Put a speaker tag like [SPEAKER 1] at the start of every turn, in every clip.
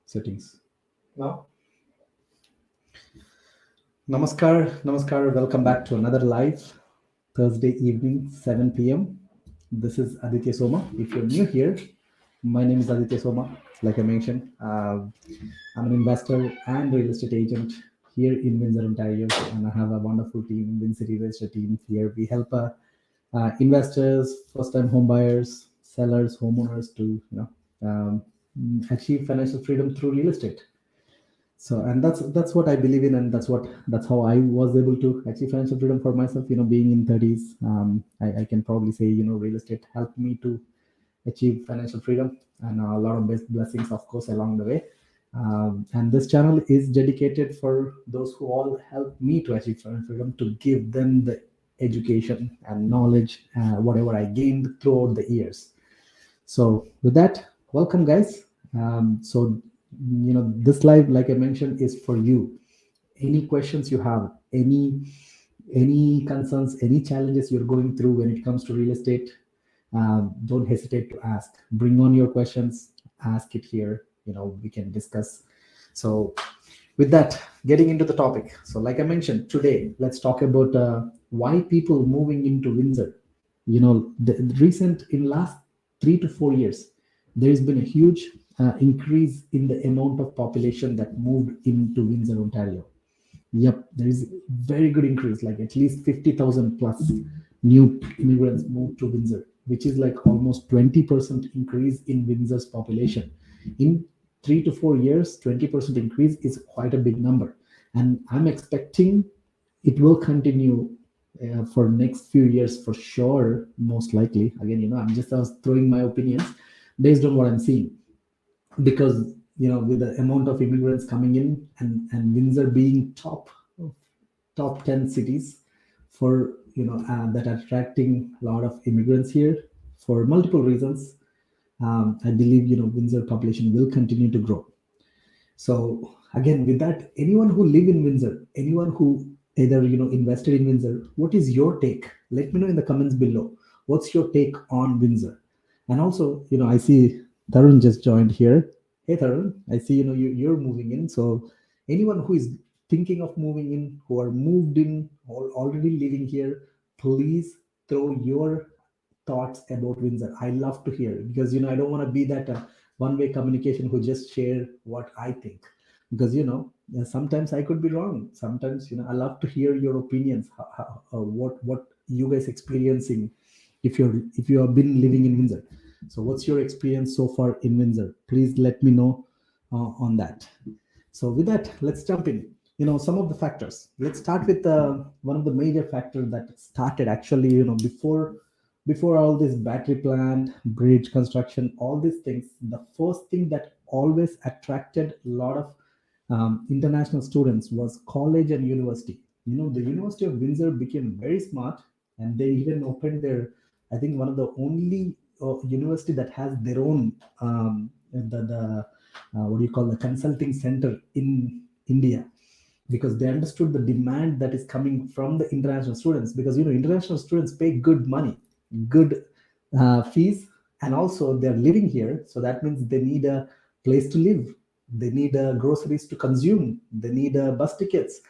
[SPEAKER 1] settings. Now, namaskar. Welcome back to another live Thursday evening, 7 p.m. This is Aditya Soma. If you're new here, my name is Aditya Soma. Like I mentioned, I'm an investor and real estate agent here in Windsor, Ontario, and I have a wonderful team, Windsor Real Estate team here. We help investors, first-time home buyers, sellers, homeowners to achieve financial freedom through real estate. So, and that's what I believe in, and that's how I was able to achieve financial freedom for myself. Being in 30s, I can probably say real estate helped me to achieve financial freedom, and a lot of blessings, of course, along the way. And this channel is dedicated for those who all help me to achieve financial freedom, to give them the education and knowledge, whatever I gained throughout the years. So with that, welcome, guys. So this live, like I mentioned, is for you. Any questions you have, any concerns, any challenges you're going through when it comes to real estate, don't hesitate to ask. Bring on your questions, ask it here. We can discuss. So with that, getting into the topic. So like I mentioned, today let's talk about why people moving into Windsor. The recent, in last 3 to 4 years, there's been a huge increase in the amount of population that moved into Windsor, Ontario. Yep, there is very good increase, like at least 50,000 plus new immigrants moved to Windsor, which is like almost 20% increase in Windsor's population. In 3 to 4 years, 20% increase is quite a big number. And I'm expecting it will continue for next few years for sure, most likely. Again, I'm just throwing my opinions based on what I'm seeing, because with the amount of immigrants coming in, and Windsor being top 10 cities for that are attracting a lot of immigrants here for multiple reasons. I believe Windsor population will continue to grow. So again, with that, anyone who live in Windsor, anyone who either invested in Windsor, what is your take? Let me know in the comments below. What's your take on Windsor? And also, I see Tarun just joined here. Hey Tarun, I see you're moving in. So anyone who is thinking of moving in, who are moved in or already living here, please throw your thoughts about Windsor. I love to hear, because I don't want to be that one-way communication who just share what I think, because sometimes I could be wrong. Sometimes I love to hear your opinions. What you guys experiencing if you have been living in Windsor. So what's your experience so far in Windsor? Please let me know on that. So with that, let's jump in. Some of the factors. Let's start with one of the major factors that started actually before all this battery plant, bridge construction, all these things. The first thing that always attracted a lot of international students was college and university. The University of Windsor became very smart, and they even opened their, I think, one of the only university that has their own the what do you call, the consulting center in India, because they understood the demand that is coming from the international students, because international students pay good money, good fees, and also they're living here, so that means they need a place to live, they need groceries to consume, they need bus tickets.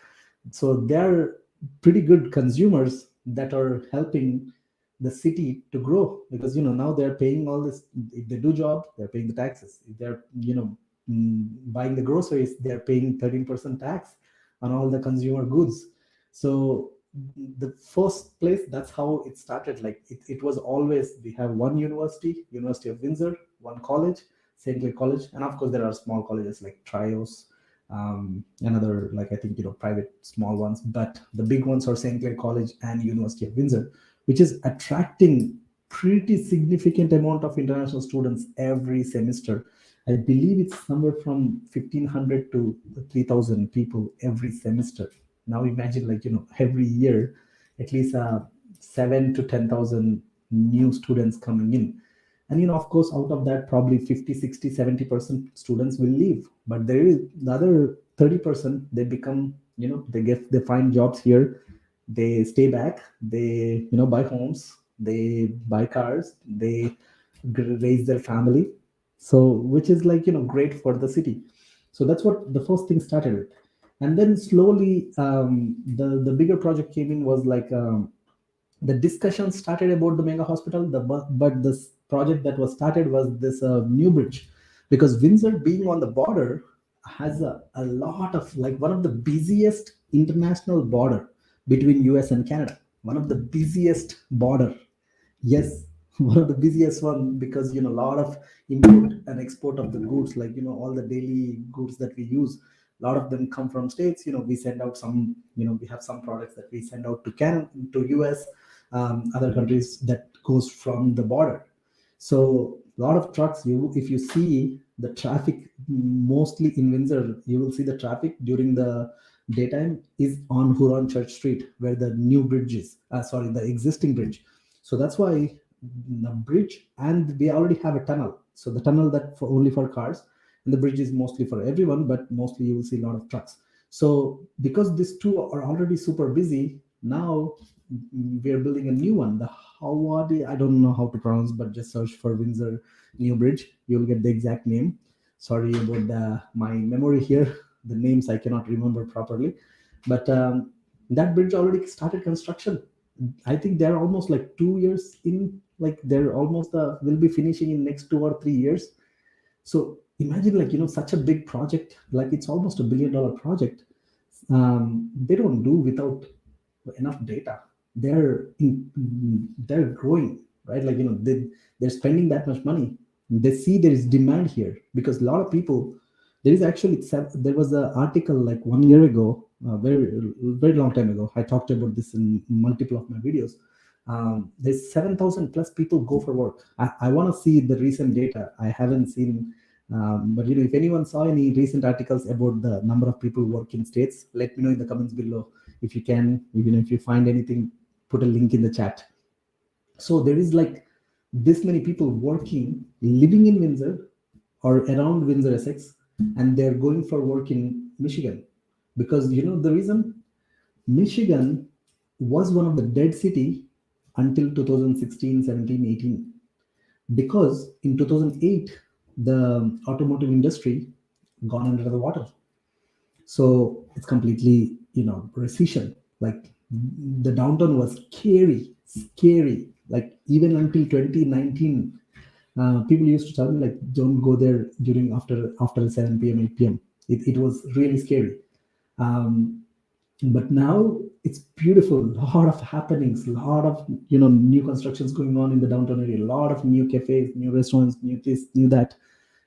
[SPEAKER 1] So they're pretty good consumers that are helping the city to grow, because now they're paying all this. If they do job, they're paying the taxes. If they're buying the groceries, they're paying 13% tax on all the consumer goods. So the first place, that's how it started. Like it was always, we have one University of Windsor, one college, St. Clair College, and of course there are small colleges like Trios, another, like I think private small ones, but the big ones are St. Clair College and University of Windsor, which is attracting pretty significant amount of international students every semester. I believe it's somewhere from 1,500 to 3,000 people every semester. Now imagine, like every year, at least 7 to 10,000 new students coming in. And of course, out of that, probably 50, 60, 70% students will leave. But there is the other 30%, they become, they find jobs here, they stay back, they buy homes, they buy cars, they raise their family. So which is like great for the city. So that's what the first thing started with. And then slowly, the bigger project came in, was like, the discussion started about the mega hospital. But this project that was started was this new bridge, because Windsor, being on the border, has a lot of, like, one of the busiest international border between US and Canada. One of the busiest border. Yes, one of the busiest one, because a lot of import and export of the goods, like all the daily goods that we use, a lot of them come from states. We send out some, we have some products that we send out to to US, other countries, that goes from the border. So a lot of trucks, if you see the traffic, mostly in Windsor, you will see the traffic during the daytime is on Huron Church Street, where the new bridge is. Sorry, the existing bridge. So that's why the bridge, and we already have a tunnel. So the tunnel that for only for cars, and the bridge is mostly for everyone, but mostly you will see a lot of trucks. So because these two are already super busy, now we are building a new one. The Howard, I don't know how to pronounce, but just search for Windsor New Bridge. You'll get the exact name. Sorry about my memory here. The names I cannot remember properly, but that bridge already started construction. I think they're almost like 2 years in. Like they're almost will be finishing in next 2 or 3 years. So imagine, like such a big project. Like it's almost $1 billion project. They don't do without enough data. They're growing, right? Like they're spending that much money. They see there is demand here, because a lot of people. There is actually there was an article like 1 year ago, very long time ago. I talked about this in multiple of my videos. There's 7,000 plus people go for work. I want to see the recent data. I haven't seen, but if anyone saw any recent articles about the number of people who work in states, let me know in the comments below. If you can, even if you find anything, put a link in the chat. So there is like this many people working, living in Windsor or around Windsor, Essex, and they're going for work in Michigan. Because the reason, Michigan was one of the dead city until 2016, 17, 18. Because in 2008, the automotive industry gone under the water. So it's completely, recession. Like the downtown was scary. Like even until 2019, people used to tell me, like, don't go there during after 7 p.m., 8 p.m. It was really scary. Um, but now it's beautiful. A lot of happenings, a lot of new constructions going on in the downtown area, a lot of new cafes, new restaurants, new this, new that,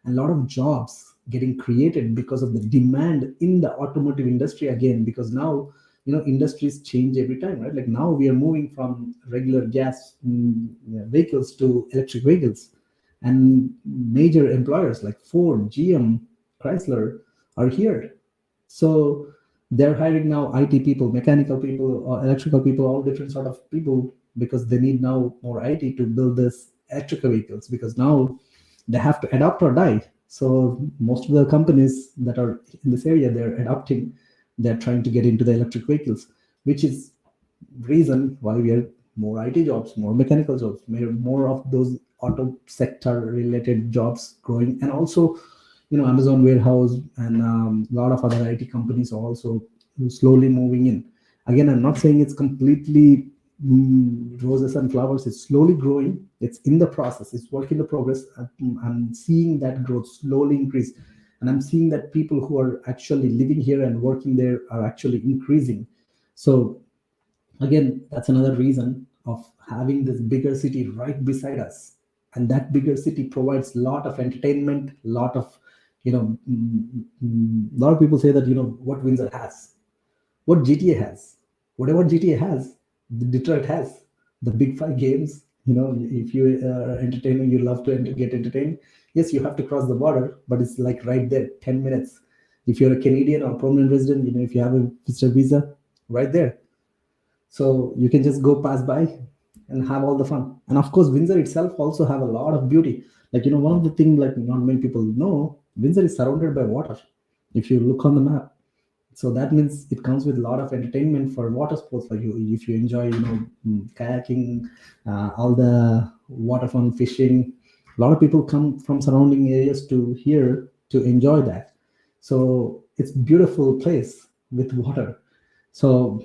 [SPEAKER 1] and a lot of jobs getting created because of the demand in the automotive industry again. Because now industries change every time, right? Like now we are moving from regular gas vehicles to electric vehicles, and major employers like Ford, GM, Chrysler are here. So they're hiring now IT people, mechanical people, or electrical people, all different sort of people, because they need now more IT to build this electrical vehicles, because now they have to adopt or die. So most of the companies that are in this area, they're adopting, they're trying to get into the electric vehicles, which is reason why we are more IT jobs, more mechanical jobs, more of those auto sector related jobs growing. And also Amazon warehouse and a lot of other IT companies are also slowly moving in. Again, I'm not saying it's completely roses and flowers. It's slowly growing. It's in the process. It's work in the progress. I'm seeing that growth slowly increase, and I'm seeing that people who are actually living here and working there are actually increasing. So again, that's another reason of having this bigger city right beside us. And that bigger city provides a lot of entertainment, lot of a lot of people say that what Windsor has, what GTA has, whatever GTA has, the Detroit has. The big five games. If you are entertaining, you love to get entertained. Yes, you have to cross the border, but it's like right there, 10 minutes. If you're a Canadian or permanent resident, if you have a visitor visa, right there. So you can just go pass by and have all the fun. And of course, Windsor itself also have a lot of beauty. Like one of the things, like not many people know, Windsor is surrounded by water. If you look on the map, so that means it comes with a lot of entertainment for water sports. Like if you enjoy kayaking, all the water fun, fishing, a lot of people come from surrounding areas to here to enjoy that. So it's beautiful place with water. So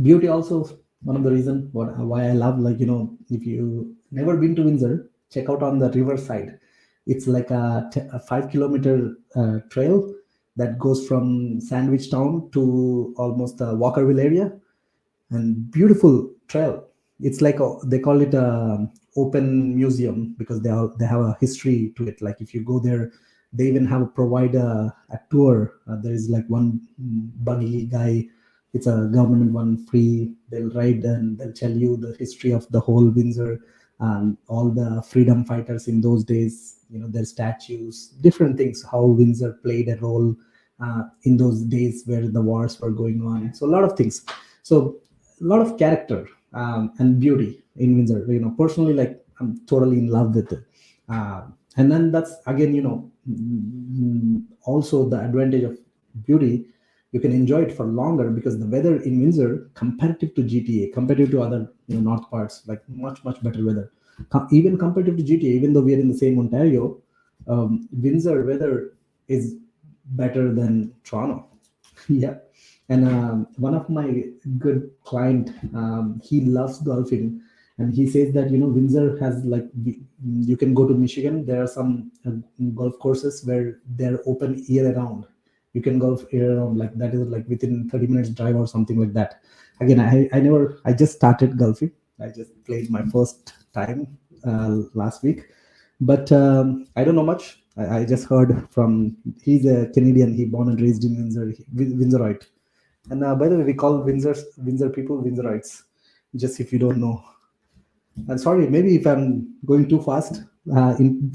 [SPEAKER 1] beauty also one of the reason why I love, like, if you never been to Windsor, check out on the riverside. It's like a 5 kilometer trail that goes from Sandwich Town to almost the Walkerville area, and beautiful trail. It's like they call it a open museum because they have a history to it. Like if you go there, they even have a provide a tour. There is like one buggy guy. It's a government one, free. They'll ride and they'll tell you the history of the whole Windsor, all the freedom fighters in those days. Their statues, different things. How Windsor played a role in those days where the wars were going on. So a lot of things. So a lot of character and beauty in Windsor. Personally, like I'm totally in love with it. And then that's again, also the advantage of beauty. You can enjoy it for longer because the weather in Windsor, comparative to GTA, comparative to other north parts, like much better weather. Even comparative to GTA, even though we are in the same Ontario, Windsor weather is better than Toronto. Yeah. And one of my good client, he loves golfing, and he says that Windsor has like you can go to Michigan. There are some golf courses where they're open year round. You can golf year round, like that is like within 30 minutes drive or something like that. Again, I just started golfing. I just played my first time last week, but I don't know much. I just heard from, he's a Canadian. He born and raised in Windsor, Windsorite. And by the way, we call Windsor people Windsorites. Just if you don't know. And sorry, maybe if I'm going too fast,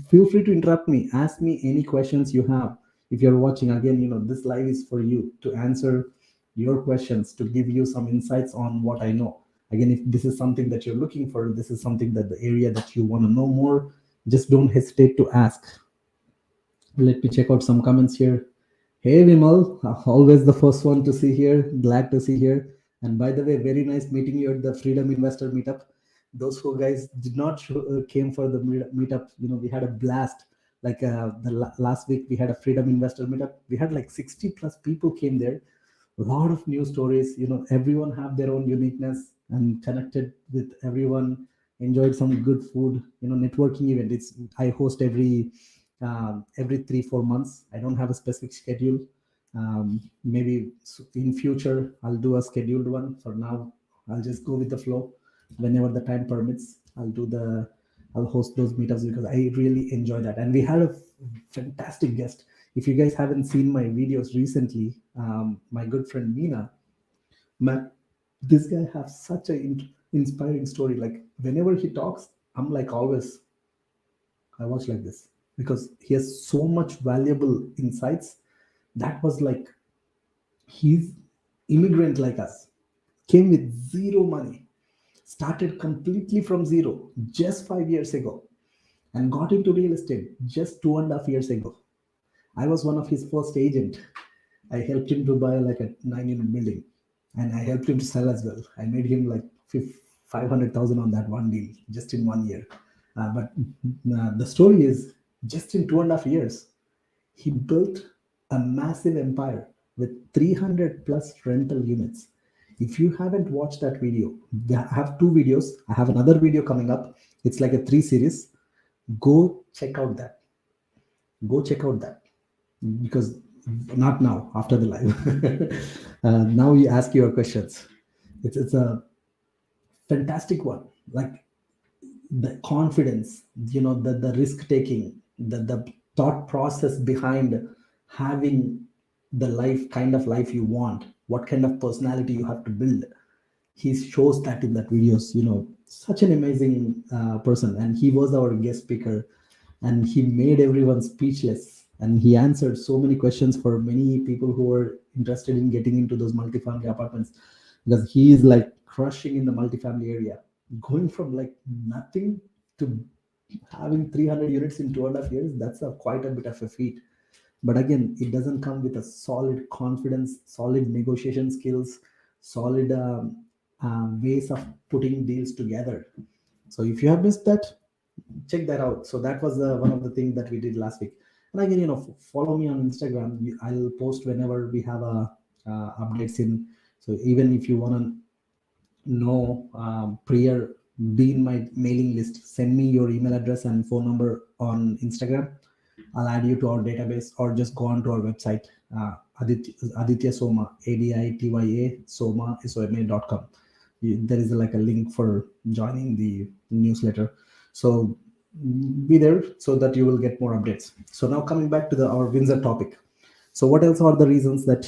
[SPEAKER 1] feel free to interrupt me. Ask me any questions you have. If you're watching again, this live is for you to answer your questions, to give you some insights on what I know. Again, if this is something that you're looking for, this is something that the area that you want to know more, just don't hesitate to ask. Let me check out some comments here. Hey Vimal, always the first one to see here. Glad to see here. And by the way, very nice meeting you at the Freedom Investor Meetup. Those who guys did not came for the meetup, we had a blast. Like last week, we had a Freedom Investor Meetup. We had like 60 plus people came there. A lot of new stories. Everyone have their own uniqueness and connected with everyone. Enjoyed some good food. Networking event. I host every 3-4 months. I don't have a specific schedule. Maybe in future I'll do a scheduled one. For now, I'll just go with the flow. Whenever the time permits, I'll host those meetups because I really enjoy that. And we had a fantastic guest. If you guys haven't seen my videos recently, my good friend Meena, man, this guy has such a inspiring story. Like whenever he talks, I'm like always I watch like this because he has so much valuable insights. That was like he's immigrant like us, came with zero money, started completely from zero just 5 years ago, and got into real estate just 2.5 years ago. I was one of his first agent. I helped him to buy like a 9 unit building, and I helped him to sell as well. I made him like 500,000 on that one deal just in 1 year. But the story is just in 2.5 years, he built a massive empire with 300 plus rental units. If you haven't watched that video, I have two videos. I have another video coming up. It's like a 3 series. Go check out that. Go check out that because not now, after the live. Now you ask your questions. It's a fantastic one. Like the confidence, the risk taking, the thought process behind having the life kind of life you want, what kind of personality you have to build. He shows that in that videos. Such an amazing person, and he was our guest speaker, and he made everyone speechless, and he answered so many questions for many people who were interested in getting into those multifamily apartments, because he is like crushing in the multifamily area, going from like nothing to having 300 units in 2.5 years. That's quite a bit of a feat. But again, it doesn't come with a solid confidence, solid negotiation skills, solid ways of putting deals together. So if you have missed that, check that out. So that was one of the things that we did last week. And again, follow me on Instagram. I'll post whenever we have a updates in. So even if you want to know prior, be in my mailing list, send me your email address and phone number on Instagram. I'll add you to our database, or just go on to our website, Aditya Soma, ADITYA Soma, SOMA.com. There is like a link for joining the newsletter. So be there so that you will get more updates. So now coming back to our Windsor topic. So what else are the reasons that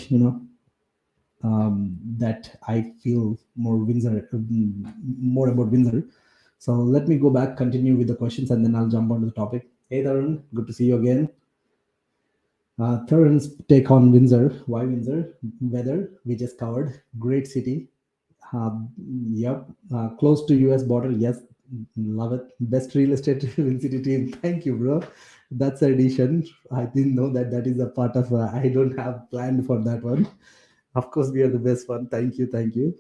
[SPEAKER 1] that I feel more Windsor, more about Windsor? So let me go back, continue with the questions, and then I'll jump onto the topic. Hey, Tarun, good to see you again. Tarun's take on Windsor. Why Windsor? Weather, we just covered. Great city. Uh, yep. Close to US border. Yes, love it. Best real estate in city team. Thank you, bro. That's an addition. I didn't know that that is a part of. I don't have planned for that one. Of course, we are the best one. Thank you. Thank you.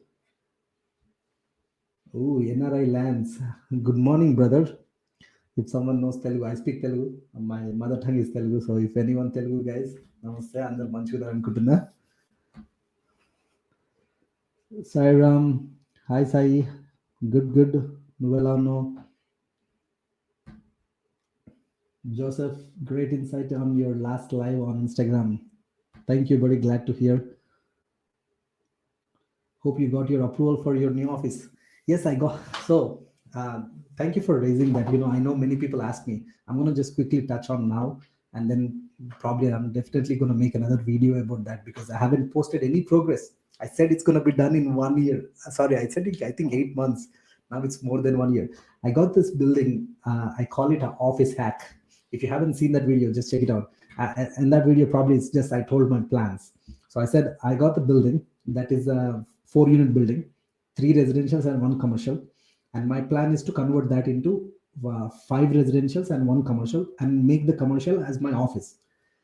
[SPEAKER 1] Oh, NRI lands. Good morning, brother. If someone knows Telugu, I speak Telugu. My mother tongue is Telugu. So if anyone Telugu guys, namaste. Andar manchuda anukuntunna. Sai Ram. Hi Sai. Good, good. Nuella no. Joseph, great insight on your last live on Instagram. Thank you, buddy. Glad to hear. Hope you got your approval for your new office. Yes, I got. So, thank you for raising that. I know many people ask me. I'm going to just quickly touch on now, and then probably I'm definitely going to make another video about that, because I haven't posted any progress. I said it's going to be done in 1 year. Sorry, I said it, I think 8 months. Now it's more than 1 year. I got this building. I call it an office hack. If you haven't seen that video, just check it out. And that video probably is just I told my plans. So I said I got the building that is a 4 unit building, 3 residentials and 1 commercial. And my plan is to convert that into 5 residentials and 1 commercial, and make the commercial as my office.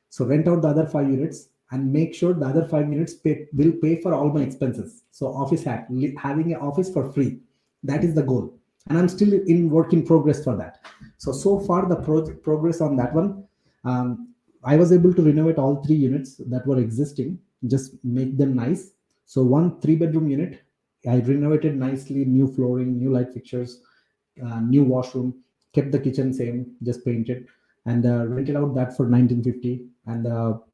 [SPEAKER 1] So rent out the other 5 units and make sure the other 5 units will pay for all my expenses. So office hack, having an office for free. That is the goal. And I'm still in work in progress for that. So far the progress on that one, I was able to renovate all 3 units that were existing, just make them nice. So one 3 bedroom unit, I renovated nicely, new flooring, new light fixtures, new washroom, kept the kitchen same, just painted, and rented out that for 1950. And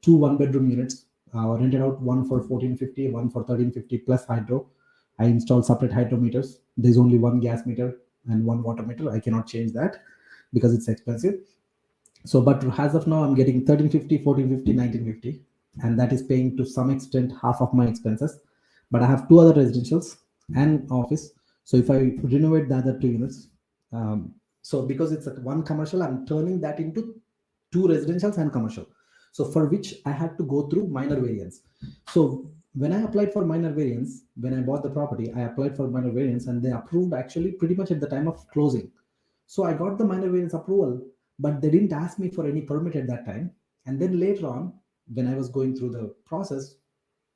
[SPEAKER 1] 2 1 bedroom units, rented out, one for 1450, one for 1350 plus hydro. I installed separate hydrometers. There's only one gas meter and one water meter. I cannot change that because it's expensive. So, but as of now, I'm getting 1350, 1450, 1950, and that is paying to some extent half of my expenses. But I have 2 other residentials and office. So if I renovate the other 2 units, so because it's at 1 commercial, I'm turning that into 2 residentials and commercial. So for which I had to go through minor variance. So when I applied for minor variance, when I bought the property, I applied for minor variance, and they approved actually pretty much at the time of closing. So I got the minor variance approval, but they didn't ask me for any permit at that time. And then later on, when I was going through the process,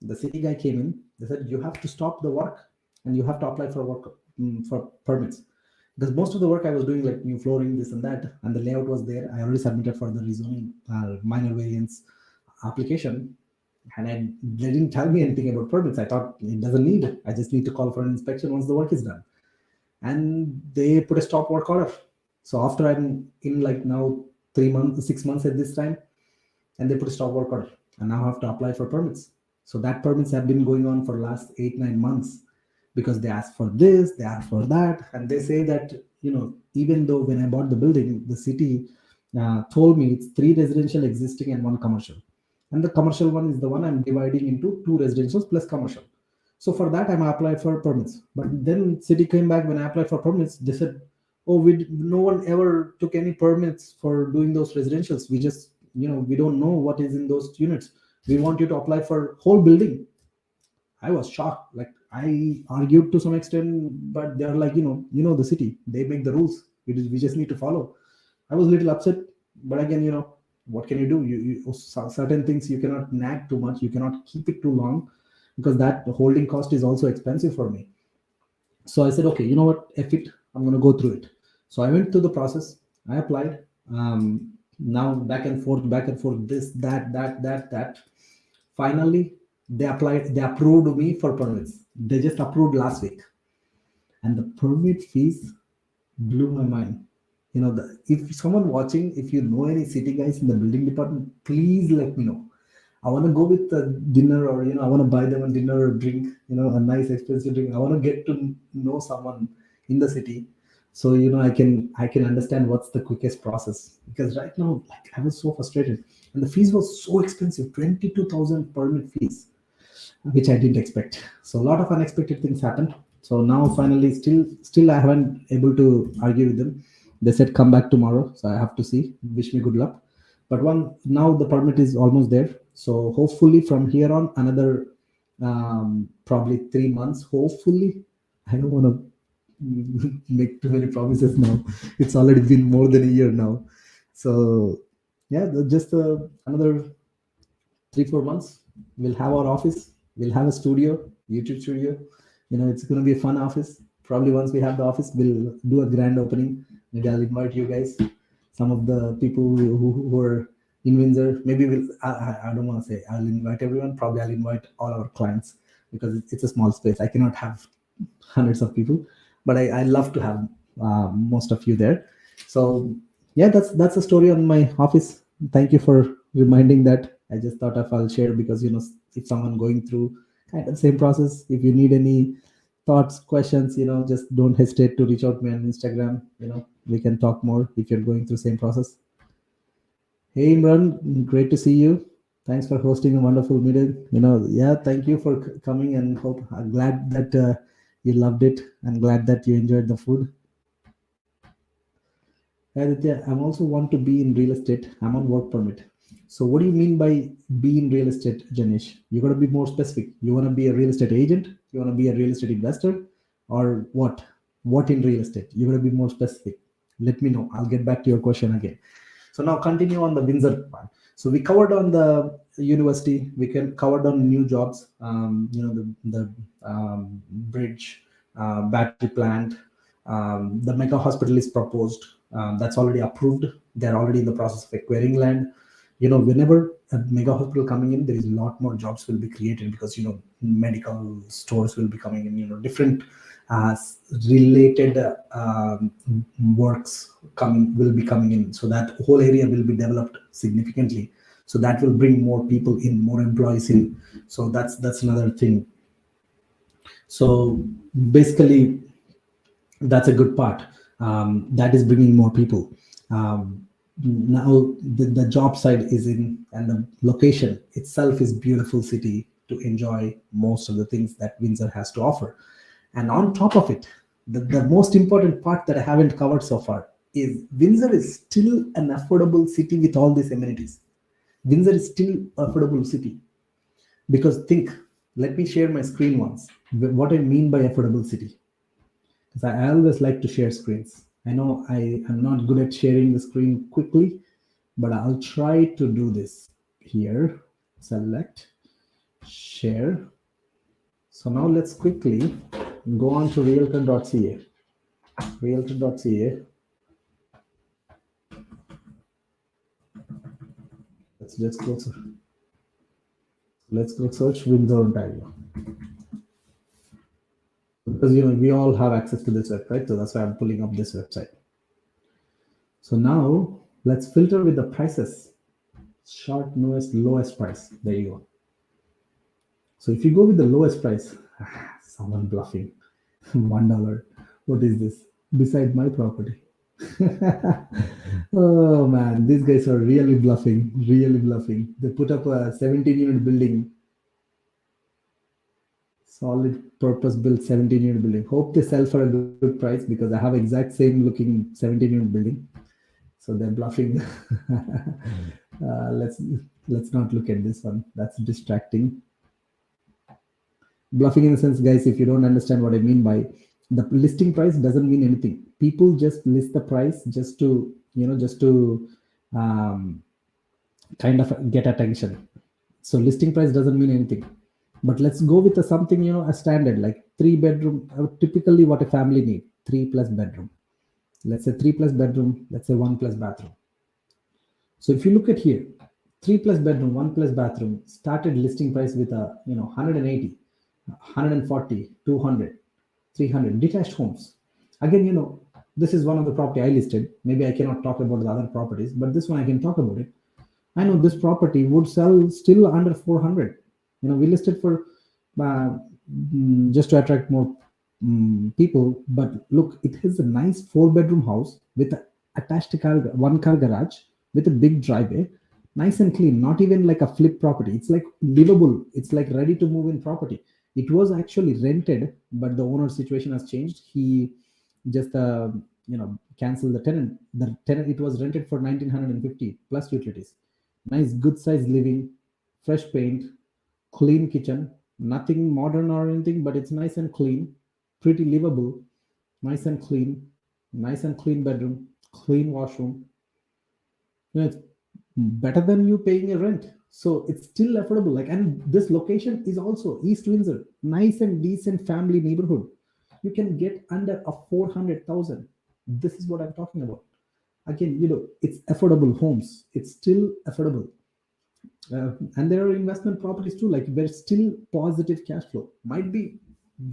[SPEAKER 1] the city guy came in. They said, you have to stop the work and you have to apply for work, for permits. Because most of the work I was doing, like new flooring, this and that, and the layout was there. I already submitted for the rezoning minor variance application, and they didn't tell me anything about permits. I thought it doesn't need it. I just need to call for an inspection once the work is done. And they put a stop work order. So after I'm in like now 3 months, 6 months at this time, and they put a stop work order, and now I have to apply for permits. So that permits have been going on for last 8 9 months, because they ask for this, they ask for that, and they say that even though when I bought the building, the city told me it's 3 residential existing and 1 commercial, and the commercial one is the one I'm dividing into 2 residentials plus commercial. So for that, I'm applied for permits. But then city came back when I applied for permits. They said, "Oh, no one ever took any permits for doing those residentials. We just we don't know what is in those units. We want you to apply for whole building." I was shocked. Like, I argued to some extent, but they're like, the city, they make the rules. We just need to follow. I was a little upset, but again, what can you do? Certain things you cannot nag too much. You cannot keep it too long, because that holding cost is also expensive for me. So I said, okay, what? F it. I'm going to go through it. So I went through the process. I applied. Now back and forth, this, that. Finally, they approved me for permits. They just approved last week, and the permit fees blew my mind. If someone watching, if you know any city guys in the building department, please let me know. I want to go with the dinner, or I want to buy them a dinner or drink, a nice expensive drink. I want to get to know someone in the city, so I can understand what's the quickest process. Because right now, like, I was so frustrated, and the fees was so expensive, 22,000 permit fees, which I didn't expect. So a lot of unexpected things happened. So now finally, still I haven't able to argue with them. They said come back tomorrow, so I have to see. Wish me good luck. But one now the permit is almost there. So hopefully from here on another probably 3 months. Hopefully, I don't want to make too many promises now. It's already been more than a year now. So yeah, just another 3 4 months, we'll have our office, we'll have a studio, YouTube studio. It's going to be a fun office. Probably once we have the office, we'll do a grand opening. Maybe I'll invite you guys, some of the people who are in Windsor. Maybe I don't want to say I'll invite everyone. Probably I'll invite all our clients, because it's a small space. I cannot have hundreds of people, but I love to have most of you there. So yeah, that's a story on my office. Thank you for reminding that. I just thought if I'll share, because if someone going through kind of same process, if you need any thoughts, questions, just don't hesitate to reach out to me on Instagram. We can talk more if you're going through same process. Hey Imran, great to see you. Thanks for hosting a wonderful meeting. Yeah, thank you for coming, and hope I'm glad that you loved it, and glad that you enjoyed the food. Aditya, I'm also want to be in real estate. I'm on work permit. So what do you mean by be in real estate, Janesh? You got to be more specific. You want to be a real estate agent? You want to be a real estate investor? Or what? What in real estate? You got to be more specific. Let me know. I'll get back to your question again. So now continue on the Windsor part. So we covered on the university. We can covered on new jobs. The bridge, battery plant, the mega hospital is proposed. That's already approved. They're already in the process of acquiring land. Whenever a mega hospital coming in, there is a lot more jobs will be created, because medical stores will be coming in. Different uh, related works coming will be coming in. So that whole area will be developed significantly. So that will bring more people in, more employees in. So that's another thing. So basically, that's a good part. That is bringing more people. Now the job side is in, and the location itself is beautiful city to enjoy most of the things that Windsor has to offer. And on top of it, the most important part that I haven't covered so far is Windsor is still an affordable city with all these amenities. Windsor is still affordable city, because think, let me share my screen once. What I mean by affordable city, because I always like to share screens. I know I am not good at sharing the screen quickly, but I'll try to do this here. Select, share. So now let's quickly go on to realtor.ca. Realtor.ca. Let's go. Let's go search Windsor, Ontario, because we all have access to this website. So that's why I'm pulling up this website. So now let's filter with the prices. Short, lowest price. There you go. So if you go with the lowest price, someone bluffing. $1. What is this? Beside my property. Oh man, these guys are really bluffing. Really bluffing. They put up a 17-unit building. Solid purpose built 17-unit building. Hope they sell for a good price, because I have exact same looking 17-unit building. So they're bluffing. Let's not look at this one. That's distracting. Bluffing in the sense, guys, if you don't understand what I mean by the listing price, doesn't mean anything. People just list the price just to um, kind of get attention. So listing price doesn't mean anything. But let's go with something, a standard like 3 bedroom. Typically, what a family need, 3+ bedroom. Let's say 3+ bedroom. Let's say 1+ bathroom. So if you look at here, 3+ bedroom, 1+ bathroom, started listing price with a 180, 140, 200, 300 detached homes. Again, this is one of the property I listed. Maybe I cannot talk about the other properties, but this one I can talk about it. I know this property would sell still under 400. We listed for uh, just to attract more people. But look, it has a nice 4-bedroom house with a attached car, one car garage with a big driveway, nice and clean. Not even like a flip property. It's like livable. It's like ready to move in property. It was actually rented, but the owner's situation has changed. He just canceled the tenant. The tenant, it was rented for 1950 plus utilities. Nice, good size living, fresh paint, clean kitchen, nothing modern or anything, but it's nice and clean, pretty livable, nice and clean, nice and clean bedroom, clean washroom. It's better than you paying a rent. So it's still affordable. Like, and this location is also East Windsor, nice and decent family neighborhood. You can get under a 400,000. This is what I'm talking about. Again, it's affordable homes. It's still affordable. And there are investment properties too, like there's still positive cash flow. Might be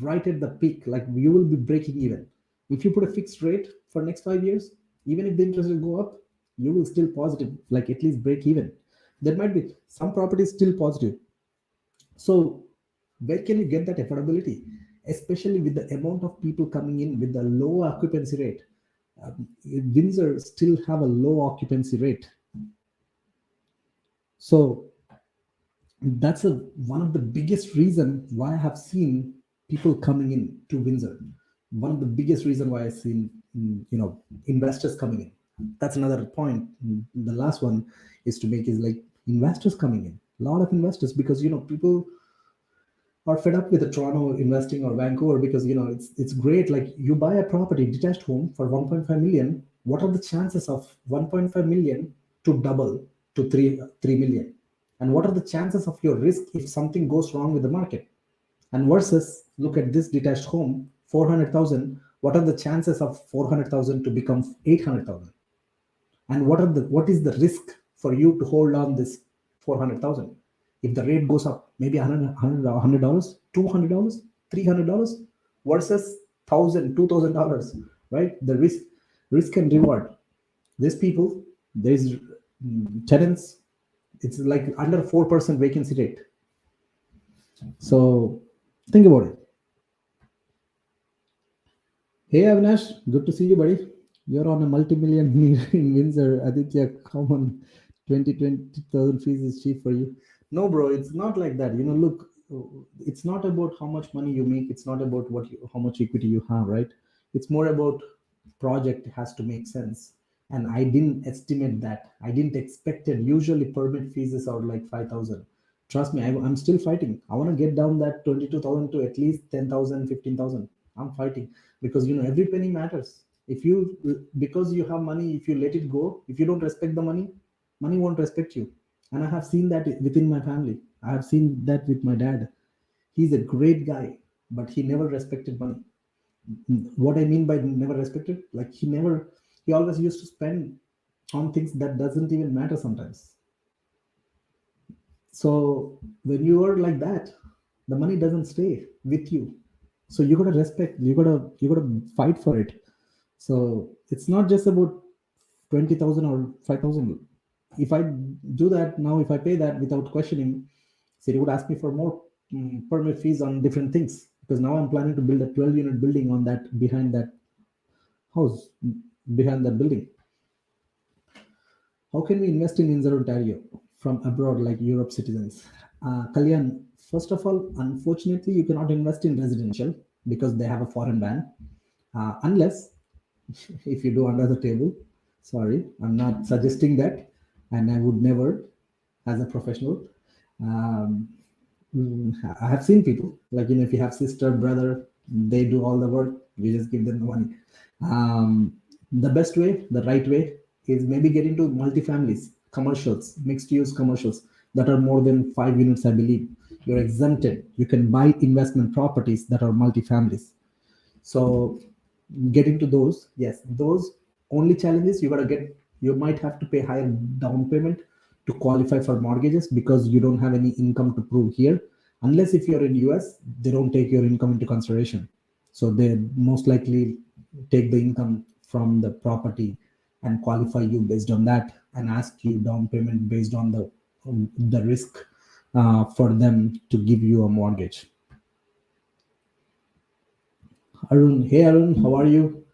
[SPEAKER 1] right at the peak, like you will be breaking even. If you put a fixed rate for next 5 years, even if the interest will go up, you will still positive, like at least break even. There might be some properties still positive. So where can you get that affordability, especially with the amount of people coming in with the low occupancy rate? Windsor still have a low occupancy rate. So that's one of the biggest reason why I have seen people coming in to Windsor. One of the biggest reason why I've seen investors coming in. That's another point. The last one is to make is like investors coming in. A lot of investors, because people are fed up with the Toronto investing or Vancouver, because it's great. Like, you buy a property, detached home for 1.5 million. What are the chances of 1.5 million to double to 3 million? And what are the chances of your risk if something goes wrong with the market? And versus, look at this detached home, 400,000. What are the chances of 400,000 to become 800,000? And what is the risk for you to hold on this 400,000? If the rate goes up, maybe $100, $200, $300 versus $1,000, $2,000, right? The risk and reward. These people, there's tenants, it's like under 4% vacancy rate. So think about it. Hey Avinash, good to see you, buddy. You're on a multi-million in Windsor. I think, yeah, common 20,000 fees is cheap for you. No, bro, it's not like that. Look, it's not about how much money you make. It's not about how much equity you have, right? It's more about project has to make sense. And I didn't estimate that. I didn't expect it. Usually permit fees are like 5,000. Trust me, I'm still fighting. I want to get down that 22,000 to at least 10,000, 15,000. I'm fighting because every penny matters. If you because you have money, if you let it go, if you don't respect the money, money won't respect you. And I have seen that within my family. I have seen that with my dad. He's a great guy, but he never respected money. What I mean by never respected, like he always used to spend on things that doesn't even matter sometimes. So when you are like that, the money doesn't stay with you. So you gotta respect. You gotta fight for it. So it's not just about 20,000 or 5,000. If I do that now, if I pay that without questioning, city would ask me for more permit fees on different things, because now I'm planning to build a 12-unit building on that, behind that house, behind that building. How can we invest in Windsor, Ontario from abroad like Europe citizens? Kalyan, first of all, unfortunately, you cannot invest in residential because they have a foreign ban. Unless if you do under the table, sorry, I'm not suggesting that, and I would never, as a professional. Um, I have seen people like, if you have sister, brother, they do all the work, you just give them the money. The best way, the right way, is maybe get into multifamilies, commercials, mixed use commercials that are more than 5 units, I believe. You're exempted. You can buy investment properties that are multifamilies. So get into those. Yes, those only challenges, you gotta get You might have to pay higher down payment to qualify for mortgages because you don't have any income to prove here. Unless if you're in US, they don't take your income into consideration. So they most likely take the income from the property and qualify you based on that and ask you down payment based on the risk for them to give you a mortgage. Arun, hey Arun, how are you?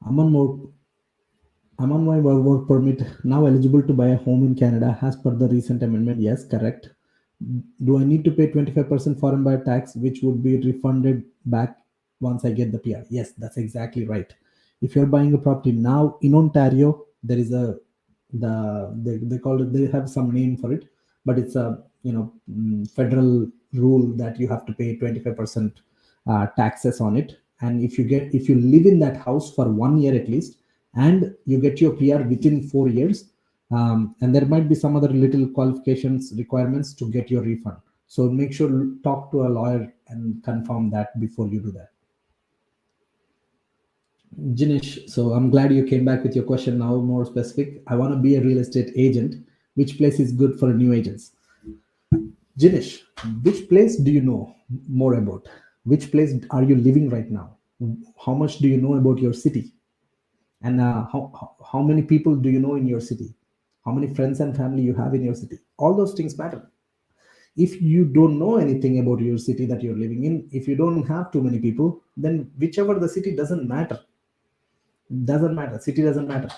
[SPEAKER 1] I'm on more I'm on my work permit, now eligible to buy a home in Canada as per the recent amendment. Yes, correct. Do I need to pay 25% foreign buyer tax, which would be refunded back once I get the PR? Yes, that's exactly right. If you're buying a property now in Ontario, there is they call it, they have some name for it, but it's a federal rule that you have to pay 25% taxes on it. And if you live in that house for 1 year at least, and you get your PR within 4 years, and there might be some other little qualifications requirements to get your refund. So make sure talk to a lawyer and confirm that before you do that. Jinesh, so I'm glad you came back with your question now more specific. I want to be a real estate agent. Which place is good for new agents? Jinesh, which place do you know more about? Which place are you living right now? How much do you know about your city? And how many people do you know in your city? How many friends and family you have in your city? All those things matter. If you don't know anything about your city that you're living in, if you don't have too many people, then whichever the city doesn't matter, city doesn't matter.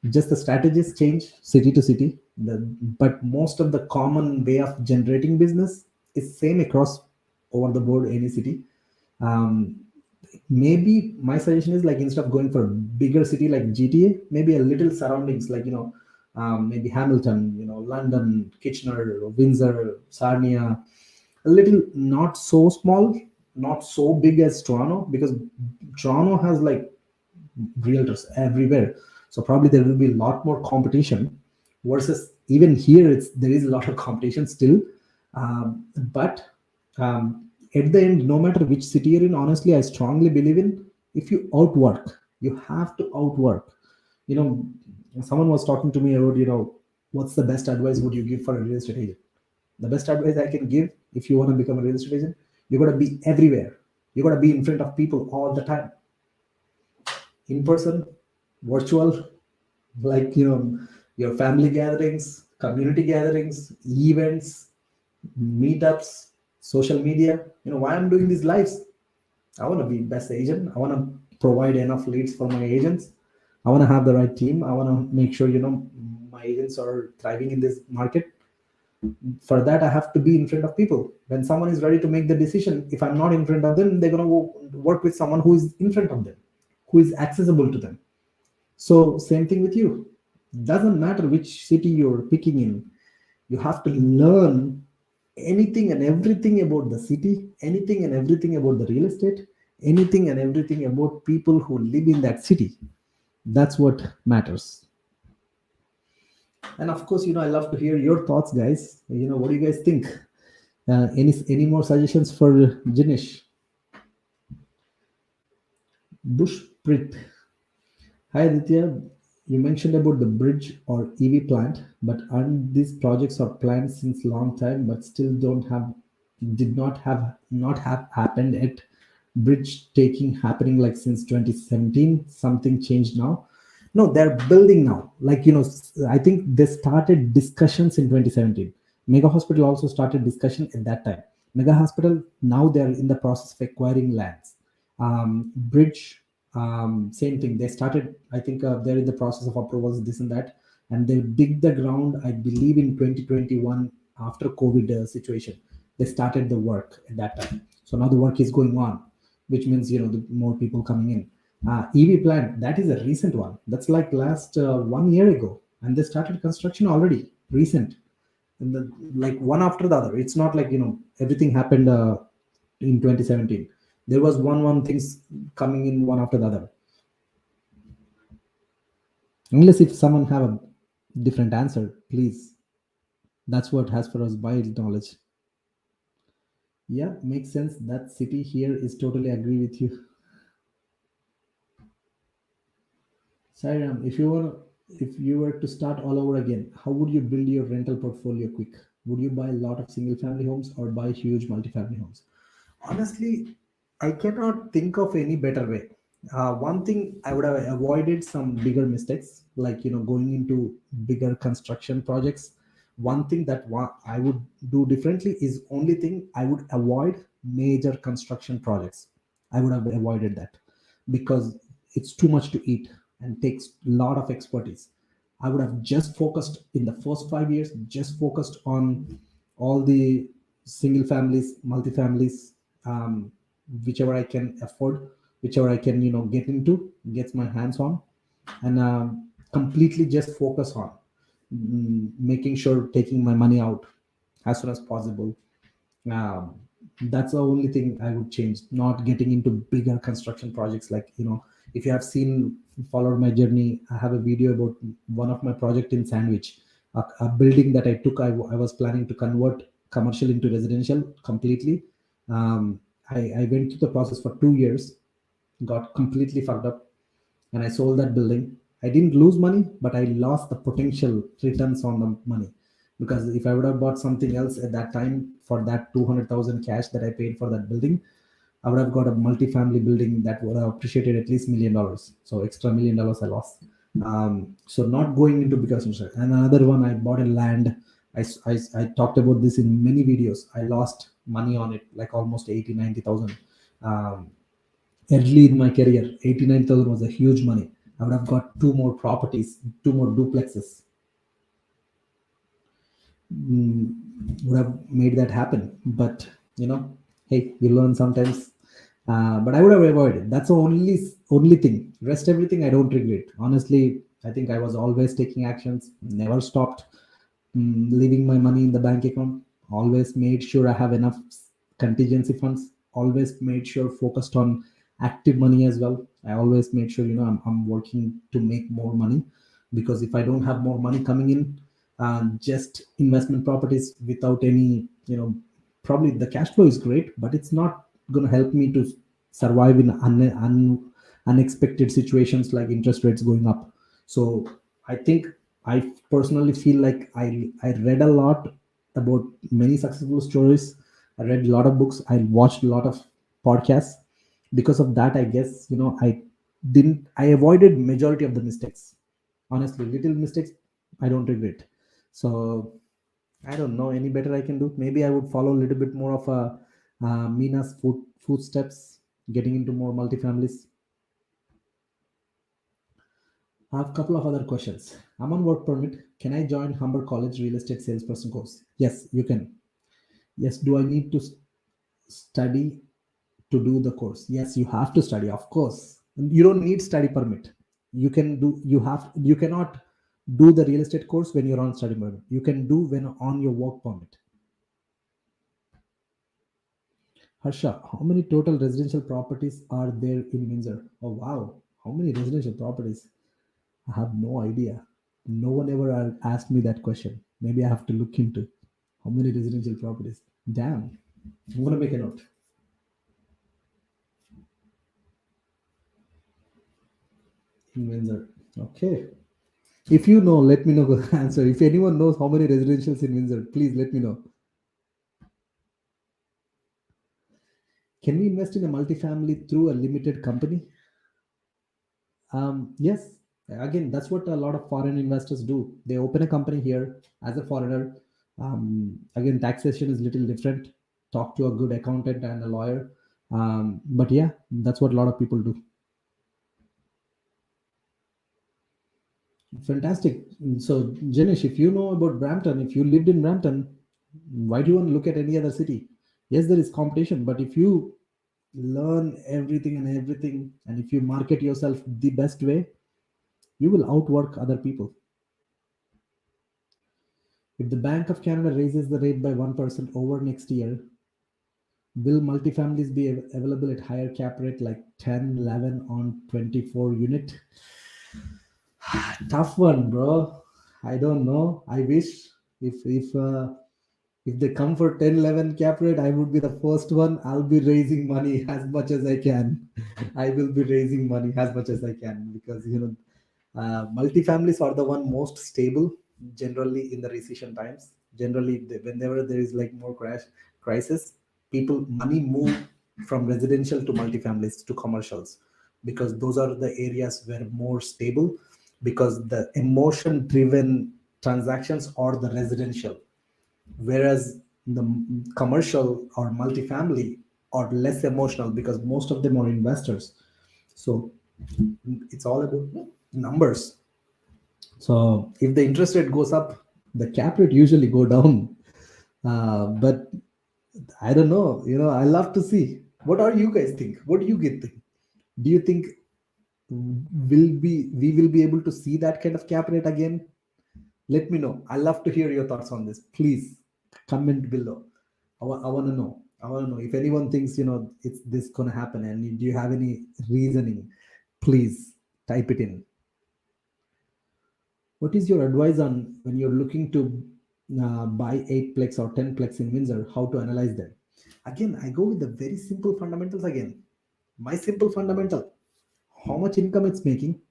[SPEAKER 1] Just the strategies change city to city, but most of the common way of generating business is same across over the board any city. um, Maybe my suggestion is, like, instead of going for a bigger city like GTA, maybe a little surroundings, like, maybe Hamilton, London, Kitchener, Windsor, Sarnia, a little not so small, not so big as Toronto, because Toronto has like realtors everywhere. So probably there will be a lot more competition versus even here. There is a lot of competition still. But at the end, no matter which city you're in, honestly, I strongly believe in, if you outwork, you have to outwork. You know, someone was talking to me about, what's the best advice would you give for a real estate agent? The best advice I can give, if you want to become a real estate agent, you got to be everywhere. You got to be in front of people all the time, in person, virtual, like, your family gatherings, community gatherings, events, meetups, social media. Why I'm doing these lives? I want to be best agent. I want to provide enough leads for my agents. I want to have the right team. I want to make sure, my agents are thriving in this market. For that, I have to be in front of people. When someone is ready to make the decision, if I'm not in front of them, they're going to work with someone who is in front of them, who is accessible to them. So same thing with you. Doesn't matter which city you're picking in. You have to learn anything and everything about the city, anything and everything about the real estate, anything and everything about people who live in that city. That's what matters. And of course, I love to hear your thoughts, guys. What do you guys think? Any more suggestions for Jinesh? Bushprit. Hi Aditya, you mentioned about the bridge or EV plant, but aren't these projects are planned since long time, but still did not have happened yet? Bridge taking happening like since 2017. Something changed now. No, they're building now. Like, I think they started discussions in 2017. Mega Hospital also started discussion at that time. Mega Hospital, now they're in the process of acquiring lands. Bridge, same thing. They started, I think, they're in the process of approvals, this and that, and they dig the ground, I believe, in 2021 after COVID situation. They started the work at that time. So now the work is going on, which means, the more people coming in. EV plant, that is a recent one. That's like last 1 year ago, and they started construction already. Recent, and like one after the other. It's not like, everything happened in 2017. There was one things coming in one after the other. Unless if someone have a different answer, please. That's what has for us by knowledge. Yeah, makes sense. That city here is totally agree with you. Sairam, if you want, If you were to start all over again, how would you build your rental portfolio quick? Would you buy a lot of single family homes or buy huge multifamily homes? Honestly, I cannot think of any better way. One thing I would have avoided some bigger mistakes, like going into bigger construction projects. One thing that I would do differently is only thing I would avoid major construction projects. I would have avoided that because it's too much to eat and takes a lot of expertise. I would have just focused in the first 5 years, just focused on all the single families, multifamilies, whichever I can afford, whichever I can, get into, get my hands on, and completely just focus on making sure taking my money out as soon as possible. um, that's the only thing I would change, not getting into bigger construction projects. Like, if you have seen, followed my journey, I have a video about one of my project in Sandwich, a building that I took. I was planning to convert commercial into residential completely. I went through the process for 2 years, got completely fucked up, and I sold that building. I didn't lose money, but I lost the potential returns on the money. Because if I would have bought something else at that time for that 200,000 cash that I paid for that building, I would have got a multi-family building that would have appreciated at least $1 million. So extra $1 million I lost. So not going into bigger construction. And another one, I bought a land. I talked about this in many videos. I lost money on it, like almost 80, 90,000. Um, Early in my career, 89,000 was a huge money. I would have got two more properties, two more duplexes, mm, would have made that happen. But hey, you learn sometimes. But I would have avoided. That's the only thing. Rest everything I don't regret. Honestly, I think I was always taking actions, never stopped leaving my money in the bank account. Always made sure I have enough contingency funds. Always made sure focused on active money as well. I always made sure I'm working to make more money, because if I don't have more money coming in, just investment properties without any, probably the cash flow is great, but it's not going to help me to survive in unexpected situations like interest rates going up. So I think I personally feel like I read a lot about many successful stories. I read a lot of books. I watched a lot of podcasts. Because of that, I guess I avoided majority of the mistakes. Honestly, little mistakes I don't regret. So I don't know any better I can do. Maybe I would follow a little bit more of a Mina's footsteps, getting into more multifamilies. I have a couple of other questions. I'm on work permit. Can I join Humber College real estate salesperson course? Yes, you can. Yes. Do I need to study to do the course? Yes, you have to study, of course. You don't need study permit. You cannot do the real estate course when you're on study permit. You can do when on your work permit. Harsha, how many total residential properties are there in Windsor? Oh wow, how many residential properties? I have no idea. No one ever asked me that question. Maybe I have to look into how many residential properties. Damn, I'm gonna make a note. In Windsor. Okay. If you know, let me know the answer. If anyone knows how many residentials in Windsor, please let me know. Can we invest in a multifamily through a limited company? Yes. Again, that's what a lot of foreign investors do. They open a company here as a foreigner. Again, taxation is little different. Talk to a good accountant and a lawyer. But yeah, that's what a lot of people do. Fantastic. So, Janish, if you know about Brampton, if you lived in Brampton, why do you want to look at any other city? Yes, there is competition, but if you learn everything and everything, and if you market yourself the best way, you will outwork other people. If the Bank of Canada raises the rate by 1% over next year, will multifamilies be available at higher cap rate like 10, 11 on 24 unit? Tough one, bro. I don't know. I wish if they come for 10, 11 cap rate, I would be the first one. I'll be raising money as much as I can. I will be raising money as much as I can, because Multifamilies are the one most stable generally in the recession times. Generally, whenever there is like more crisis, people money move from residential to multifamilies to commercials, because those are the areas where more stable, because the emotion driven transactions are the residential, whereas the commercial or multifamily are less emotional because most of them are investors. So it's all about numbers. So if the interest rate goes up, the cap rate usually go down. But I don't know. I love to see. What are you guys think? What do you get think? Do you think we will be able to see that kind of cap rate again? Let me know. I love to hear your thoughts on this. Please comment below. I want to know. I want to know if anyone thinks it's this gonna happen, and do you have any reasoning? Please type it in. What is your advice on when you're looking to buy 8 plex or 10 plex in Windsor? How to analyze them? Again, I go with the very simple fundamentals again. My simple fundamental: how much income it's making,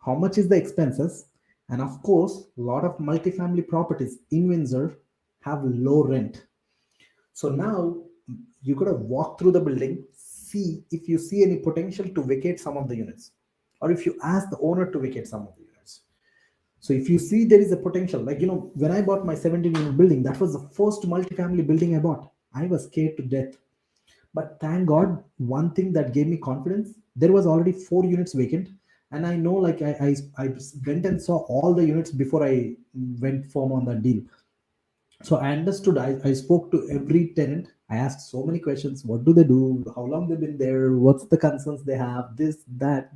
[SPEAKER 1] how much is the expenses, and of course, a lot of multifamily properties in Windsor have low rent. So now you gotta walk through the building, see if you see any potential to vacate some of the units, or if you ask the owner to vacate some of the units. So if you see there is a potential, like when I bought my 17-unit building, that was the first multifamily building I bought. I was scared to death. But thank God, one thing that gave me confidence, there was already 4 units vacant. And I know, like, I went and saw all the units before I went firm on that deal. So I understood. I spoke to every tenant. I asked so many questions. What do they do? How long they've been there? What's the concerns they have? This, that.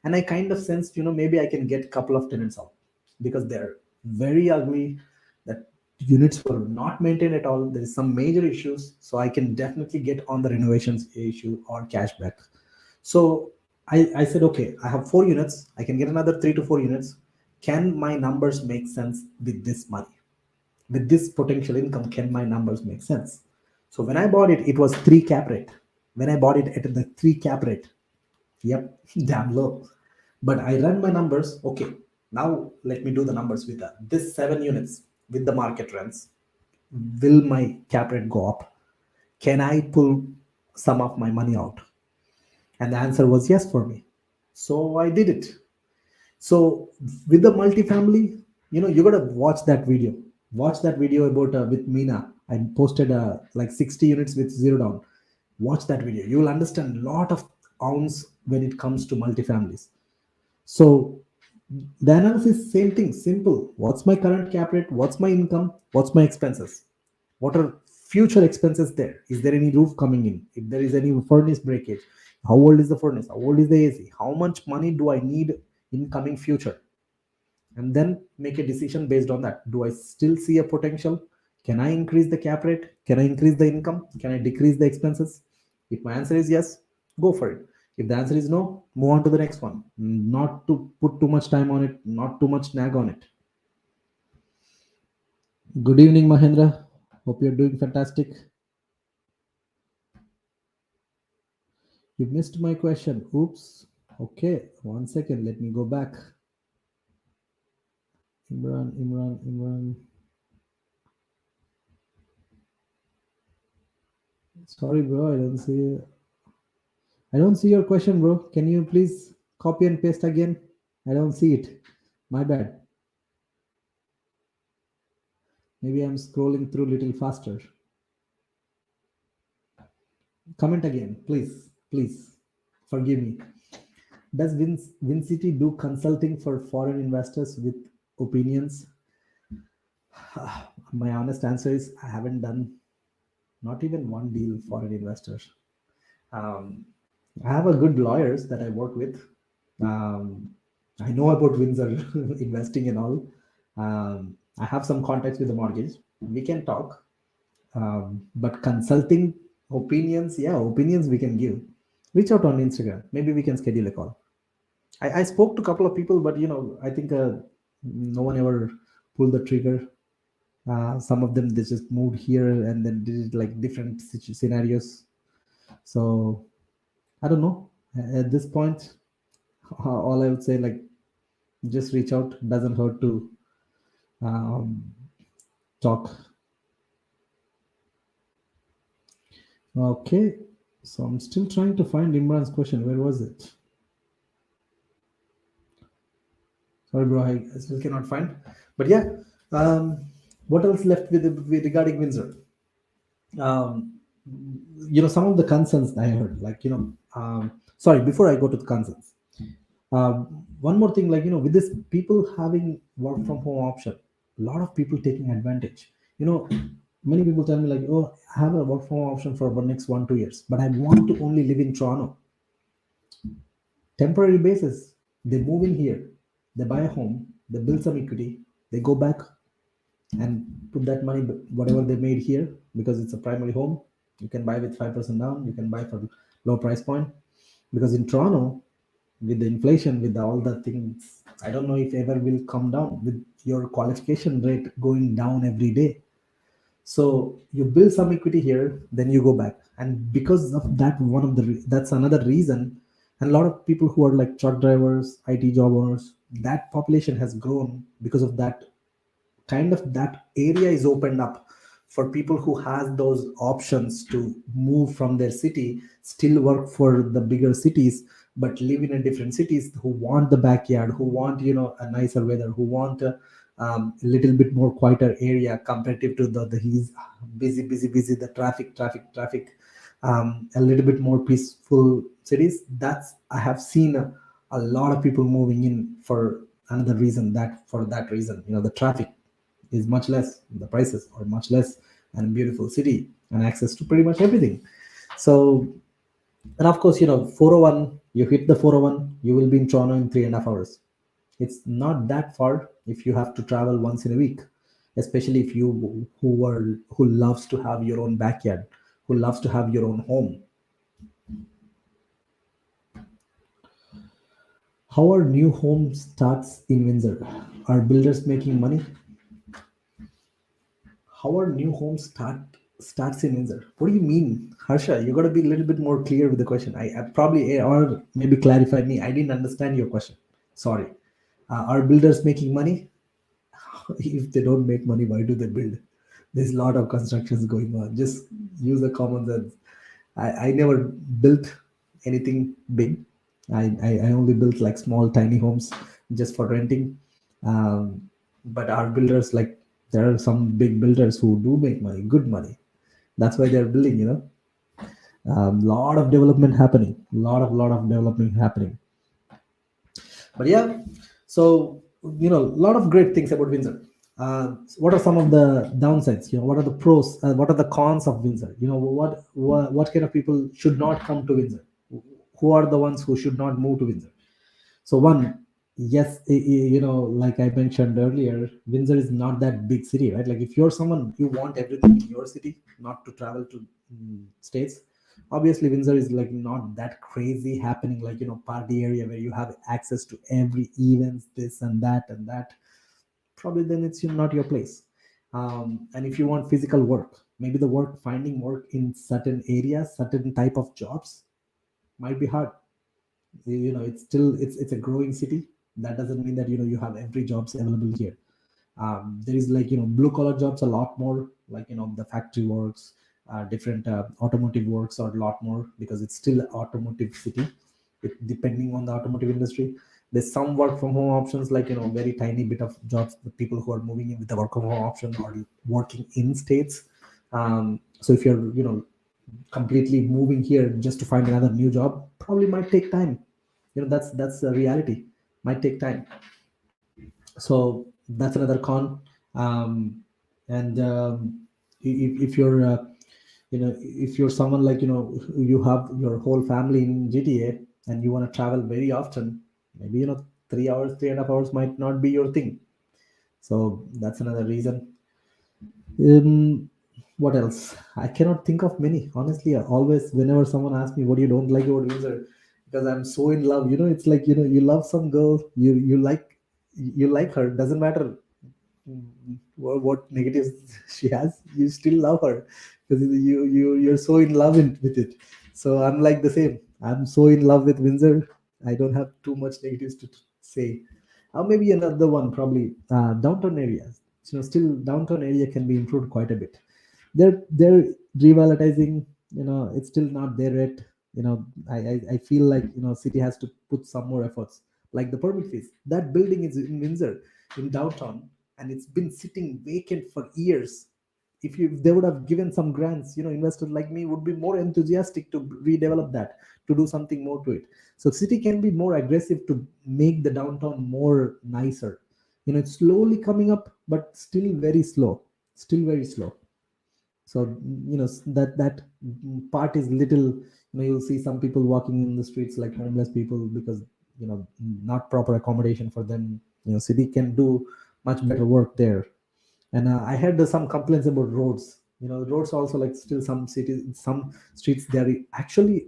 [SPEAKER 1] And I kind of sensed, maybe I can get a couple of tenants out because they're very ugly. That units were not maintained at all. There is some major issues. So I can definitely get on the renovations issue or cashback. So I said, okay, I have 4 units. I can get another 3 to 4 units. Can my numbers make sense with this money? With this potential income, can my numbers make sense? So when I bought it, it was 3 cap rate. When I bought it at the 3 cap rate, yep, damn low. But I run my numbers. Okay, now let me do the numbers with that. This 7 units with the market rents. Will my cap rate go up? Can I pull some of my money out? And the answer was yes for me. So I did it. So with the multifamily, you gotta watch that video. Watch that video about with Mina. I posted like 60 units with zero down. Watch that video. You will understand a lot of ounce when it comes to multifamilies. So the analysis, same thing, simple. What's my current cap rate? What's my income? What's my expenses? What are future expenses there? Is there any roof coming in? If there is any furnace breakage, how old is the furnace? How old is the AC? How much money do I need in coming future? And then make a decision based on that. Do I still see a potential? Can I increase the cap rate? Can I increase the income? Can I decrease the expenses? If my answer is yes, go for it. If the answer is no, move on to the next one. Not to put too much time on it, not too much nag on it. Good evening, Mahendra. Hope you're doing fantastic. You missed my question. Oops. Okay, 1 second. Let me go back. Imran. Sorry, bro. I don't see your question, bro. Can you please copy and paste again? I don't see it. My bad. Maybe I'm scrolling through a little faster. Comment again, please. Please. Forgive me. Does Vincity do consulting for foreign investors with opinions? My honest answer is I haven't done not even one deal for an investor. Um, I have a good lawyers that I work with. Um, I know about Windsor investing and all. I have some contacts with the mortgage. We can talk. But consulting opinions, yeah, opinions we can give. Reach out on Instagram. Maybe we can schedule a call. I spoke to a couple of people, but I think no one ever pulled the trigger. Some of them they just moved here and then did like different scenarios. So I don't know. At this point, all I would say, like, Just reach out. Doesn't hurt to um, talk. Okay. So I'm still trying to find Imran's question. Where was it? Sorry, bro. I still cannot find. But yeah. Um, what else left with regarding Windsor? Um, some of the concerns I heard, like, sorry, before I go to the concerns, one more thing, like, with this people having work from home option, a lot of people taking advantage. Many people tell me, like, oh, I have a work from home option for the next 1 2 years, but I want to only live in Toronto. Temporary basis, they move in here, they buy a home, they build some equity, they go back and put that money, whatever they made here, because it's a primary home. You can buy with 5% down, you can buy for low price point. Because in Toronto, with the inflation, with all the things, I don't know if ever will come down with your qualification rate going down every day. So you build some equity here, then you go back, and because of that, that's another reason. And a lot of people who are like truck drivers, IT job owners, that population has grown because of that. Kind of that area is opened up for people who has those options to move from their city, still work for the bigger cities, but live in a different cities, who want the backyard, who want a nicer weather, who want a little bit more quieter area comparative to the he's busy, the traffic, a little bit more peaceful cities. That's I have seen a lot of people moving in for another reason, that for that reason, the traffic is much less, the prices are much less, and a beautiful city and access to pretty much everything. So, and of course, 401, you hit the 401, you will be in Toronto in 3.5 hours. It's not that far if you have to travel once in a week, especially if you who loves to have your own backyard, who loves to have your own home. How are new home starts in Windsor? Are builders making money? How are new homes starts in Windsor? What do you mean, Harsha? You got to be a little bit more clear with the question. I probably, or maybe clarify me. I didn't understand your question. Sorry. Are builders making money? If they don't make money, why do they build? There's a lot of constructions going on. Just use the common sense. I never built anything big. I only built like small, tiny homes just for renting. But our builders, like, there are some big builders who do make money, good money. That's why they're building. Lot of development happening, lot of development happening. But yeah, so a lot of great things about Windsor. What are some of the downsides? What are the pros? What are the cons of Windsor? What kind of people should not come to Windsor? Who are the ones who should not move to Windsor? So one, yes, like I mentioned earlier, Windsor is not that big city, right? Like if you're someone you want everything in your city, not to travel to states. Obviously, Windsor is like not that crazy happening, like party area where you have access to every events, this and that. Probably then it's not your place. And if you want physical work, maybe the work finding work in certain areas, certain type of jobs might be hard. It's still it's a growing city. That doesn't mean that you have every jobs available here. There is like blue collar jobs a lot more, like the factory works, different automotive works are a lot more, because it's still automotive city. Depending on the automotive industry, there's some work from home options, like very tiny bit of jobs. The people who are moving in with the work from home option are working in states. So if you're completely moving here just to find another new job, probably might take time. That's the reality, might take time. So that's another con. And if you're if you're someone, like you have your whole family in GTA and you want to travel very often, maybe 3 hours, 3.5 hours might not be your thing. So that's another reason. um, what else? I cannot think of many. Honestly, I always, whenever someone asks me what you don't like about Windsor, because I'm so in love. It's like you love some girl, you like her. Doesn't matter what negatives she has, you still love her because you're so in love with it. So I'm like the same. I'm so in love with Windsor. I don't have too much negatives to say. Or maybe another one, probably downtown areas. Still downtown area can be improved quite a bit. They're revitalizing. It's still not there yet. I feel like city has to put some more efforts. Like the permit fees. That building is in Windsor, in downtown, and it's been sitting vacant for years. If they would have given some grants, investors like me would be more enthusiastic to redevelop that, to do something more to it. So city can be more aggressive to make the downtown more nicer. It's slowly coming up, but still very slow. Still very slow. So that part is little. You'll see some people walking in the streets like homeless people, because not proper accommodation for them. City can do much better work there. And I had some complaints about roads. Roads also, like, still some cities, some streets, they are actually,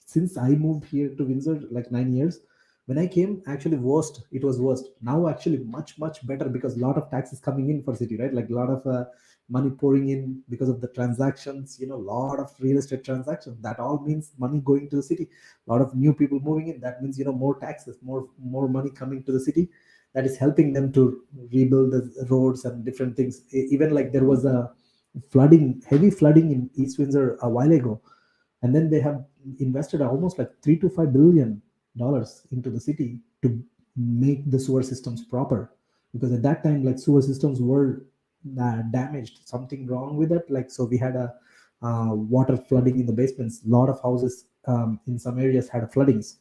[SPEAKER 1] since I moved here to Windsor like 9 years, when I came, actually worst. It was worst. Now actually much better, because a lot of taxes coming in for city, right? Like a lot of money pouring in because of the transactions. Lot of real estate transactions. That all means money going to the city. A lot of new people moving in. That means more taxes, more money coming to the city. That is helping them to rebuild the roads and different things. Even like there was a heavy flooding in East Windsor a while ago, and then they have invested almost like $3 to $5 billion into the city to make the sewer systems proper, because at that time, like, sewer systems were damaged, something wrong with it. Like, so we had a water flooding in the basements. A lot of houses in some areas had floodings.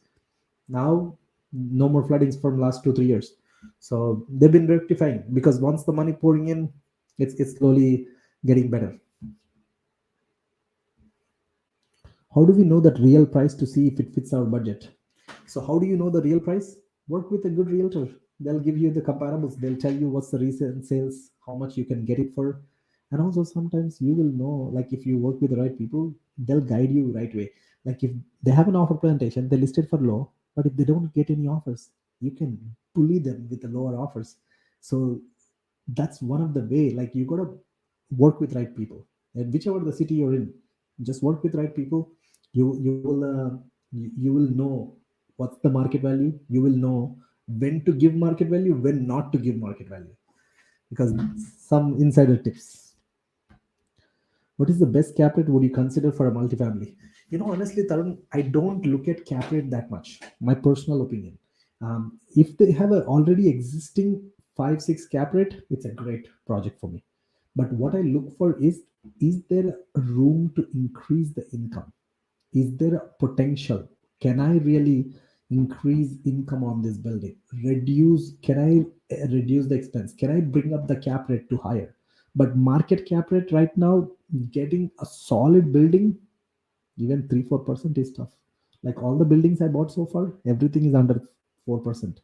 [SPEAKER 1] Now no more floodings from last 2 3 years. So they've been rectifying, because once the money pouring in, it's slowly getting better. How do we know that real price to see if it fits our budget? So how do you know the real price? Work with a good realtor. They'll give you the comparables. They'll tell you what's the recent sales, how much you can get it for. And also sometimes you will know, like, if you work with the right people, they'll guide you right way. Like, if they have an offer presentation, they list it for low, but if they don't get any offers, you can bully them with the lower offers. So that's one of the way. Like, you gotta work with right people, and whichever the city you're in, just work with right people. You will you will know what's the market value. You will know when to give market value, when not to give market value, because some insider tips. What is the best cap rate would you consider for a multifamily? Honestly, Tarun, I don't look at cap rate that much. My personal opinion. If they have a already existing 5 6 cap rate, it's a great project for me. But what I look for is there room to increase the income? Is there a potential? Can I really increase income on this building? Can I reduce the expense? Can I bring up the cap rate to higher? But market cap rate right now, getting a solid building, even 3 4% is tough. Like, all the buildings I bought so far, everything is under 4%.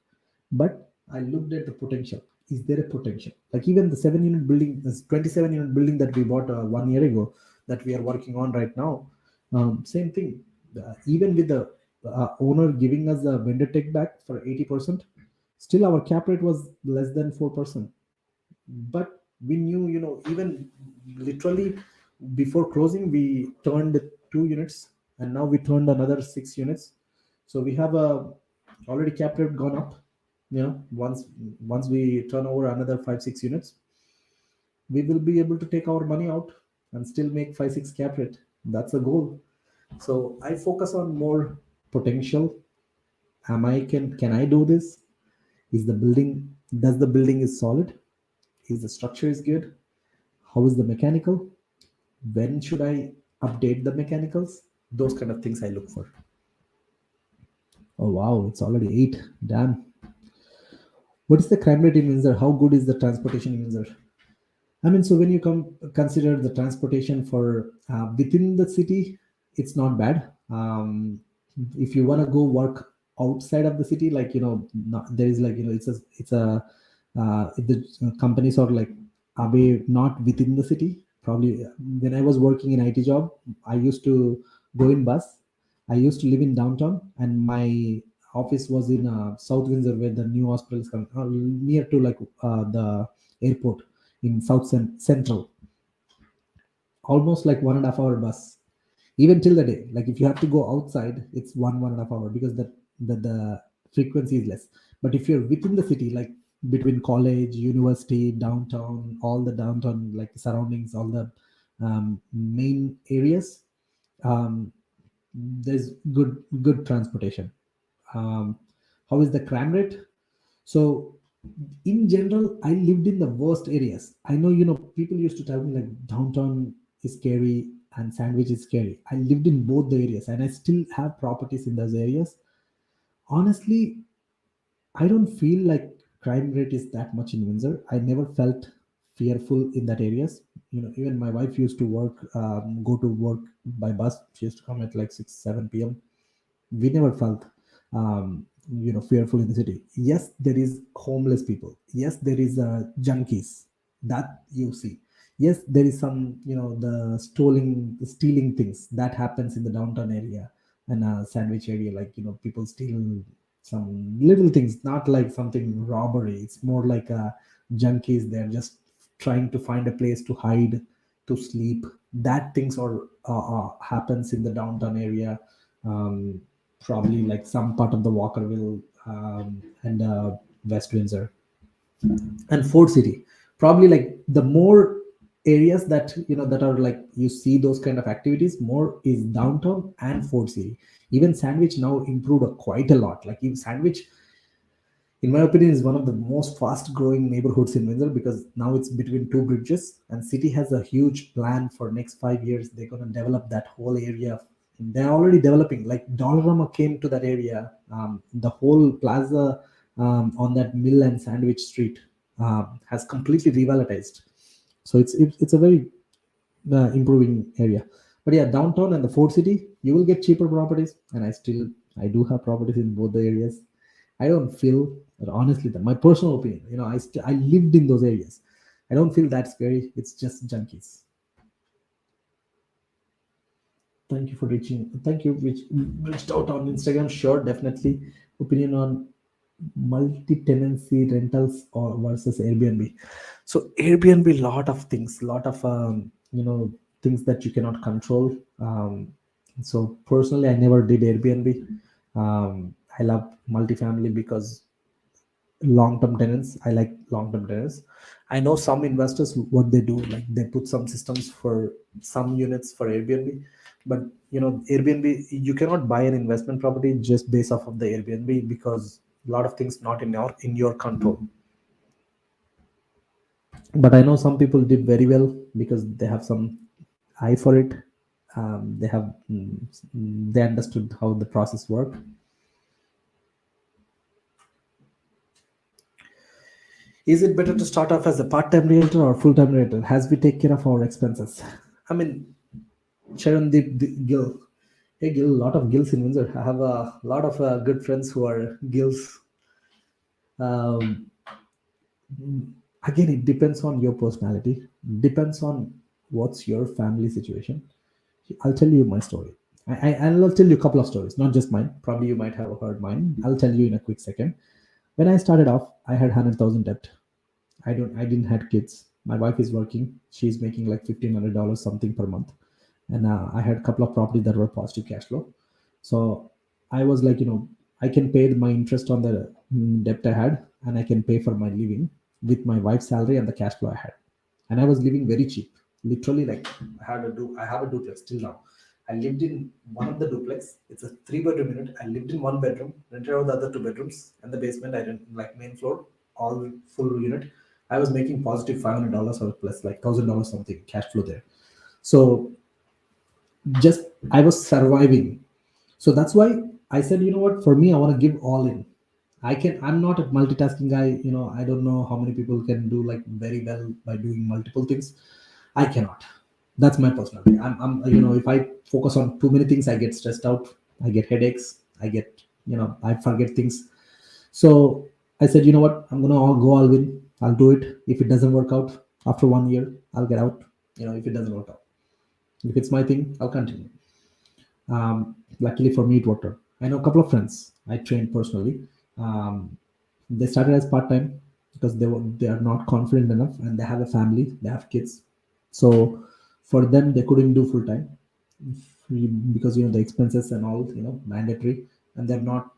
[SPEAKER 1] But I looked at the potential. Is there a potential? Like, even the 7 unit building, this 27 unit building that we bought 1 year ago, that we are working on right now, same thing. Even with the owner giving us a vendor take back for 80%, still our cap rate was less than 4%. But we knew, even literally before closing, we turned 2 units, and now we turned another 6 units. So we have a already cap rate gone up. Once we turn over another 5 6 units, we will be able to take our money out and still make 5 6 cap rate. That's a goal. So I focus on more potential. Can I do this? Is the building Does the building is solid? Is the structure is good? How is the mechanical? When should I update the mechanicals? Those kind of things I look for. Oh wow, it's already 8. Damn. What is the crime rate in Windsor? How good is the transportation in Windsor? I mean, so when you consider the transportation for within the city, it's not bad. If you want to go work outside of the city, like, not, there is, like, if the companies are like away, not within the city. Probably when I was working in IT job, I used to go in bus. I used to live in downtown, and my office was in South Windsor, where the new hospital is coming, near to, like, the airport in Central. Almost like 1.5 hour bus, even till the day. Like, if you have to go outside, it's one and a half hour, because the frequency is less. But if you're within the city, like between college, university, downtown, all the downtown like surroundings, all the main areas, um, there's good transportation. um, how is the crime rate? So in general, I lived in the worst areas. I know, people used to tell me like downtown is scary and Sandwich is scary. I lived in both the areas and I still have properties in those areas. Honestly, I don't feel like crime rate is that much in Windsor. I never felt fearful in that areas. Even my wife used to go to work by bus. She used to come at like 6, 7 p.m. We never felt fearful in the city. Yes, there is homeless people. Yes, there is junkies that you see. Yes, there is some, the stealing things that happens in the downtown area and Sandwich area. Like, people steal some little things, not like something robbery. It's more like junkies. They're just trying to find a place to hide, to sleep. That things or happens in the downtown area. um, Probably like some part of the Walkerville, and West Windsor and Fort City. Probably like the more areas that that are like you see those kind of activities more is downtown and Fort City. Even Sandwich now improved quite a lot. Like in Sandwich, in my opinion, is one of the most fast growing neighborhoods in Windsor because now it's between two bridges and city has a huge plan for next 5 years. They're going to develop that whole area. They're already developing. Like Dollarama came to that area. The whole plaza on that Mill and Sandwich Street has completely revitalized. So it's a very improving area. But yeah, downtown and the Fort City, you will get cheaper properties, and I do have properties in both the areas. I don't feel that, honestly, that my personal opinion. I lived in those areas. I don't feel that scary. It's just junkies. Thank you for reaching. Thank you, reached out on Instagram. Sure, definitely. Opinion on multi-tenancy rentals or versus Airbnb. So Airbnb, lot of things, lot of things that you cannot control. So personally, I never did Airbnb. I love multifamily because long-term tenants. I like long-term tenants. I know some investors what they do, like they put some systems for some units for Airbnb. But Airbnb, you cannot buy an investment property just based off of the Airbnb because a lot of things not in your control. But I know some people did very well because they have some eye for it. They understood how the process worked. Is it better to start off as a part-time realtor or full-time realtor as we take care of our expenses? I mean, Sharon Gill. Hey Gill, a lot of Gills in Windsor. I have a lot of good friends who are Gills. Um, Again, it depends on your personality, depends on what's your family situation. I'll tell you my story. I'll tell you a couple of stories, not just mine. Probably you might have heard mine. I'll tell you in a quick second. When I started off, I had 100,000 debt. I didn't had kids. My wife is working. She's making like $1,500 something per month, and I had a couple of properties that were positive cash flow. So I was like, I can pay my interest on the debt I had, and I can pay for my living with my wife's salary and the cash flow I had. And I was living very cheap, literally like I have a duplex till now. I lived in one of the duplex. It's a 3 bedroom unit. I lived in one bedroom, rented out the other 2 bedrooms, and the basement. I didn't like main floor, all full unit. I was making positive $500 or plus like $1,000 something cash flow there. So just I was surviving. So that's why I said, what, for me, I want to give all in. I'm not a multitasking guy. I don't know how many people can do like very well by doing multiple things. I cannot. That's my personality. If I focus on too many things, I get stressed out. I get headaches. I forget things. So I said, what, I'm gonna go all in. I'll do it. If it doesn't work out after 1 year, I'll get out. If it doesn't work out, if it's my thing, I'll continue. Luckily for me, it worked out. I know a couple of friends I trained personally. Um, they started as part time because they are not confident enough and they have a family, they have kids. So for them, they couldn't do full time because the expenses and all mandatory, and they're not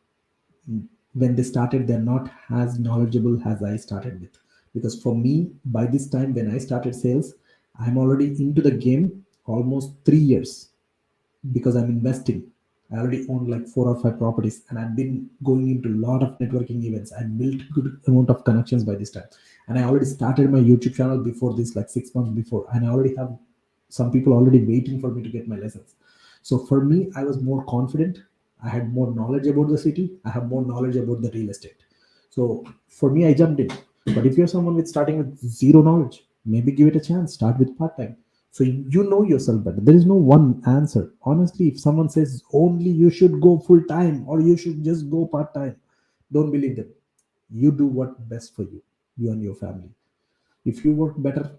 [SPEAKER 1] when they started, they're not as knowledgeable as I started with. Because for me, by this time when I started sales, I'm already into the game almost 3 years, because I'm investing. I already own like 4 or 5 properties, and I've been going into a lot of networking events. I built good amount of connections by this time, and I already started my YouTube channel before this, like 6 months before, and I already have some people already waiting for me to get my lessons. So for me, I was more confident. I had more knowledge about the city. I have more knowledge about the real estate. So for me, I jumped in. But if you're someone with starting with zero knowledge, maybe give it a chance. Start with part time. So you know yourself better. There is no one answer. Honestly, if someone says only you should go full time or you should just go part time, don't believe them. You do what best for you, you and your family. If you work better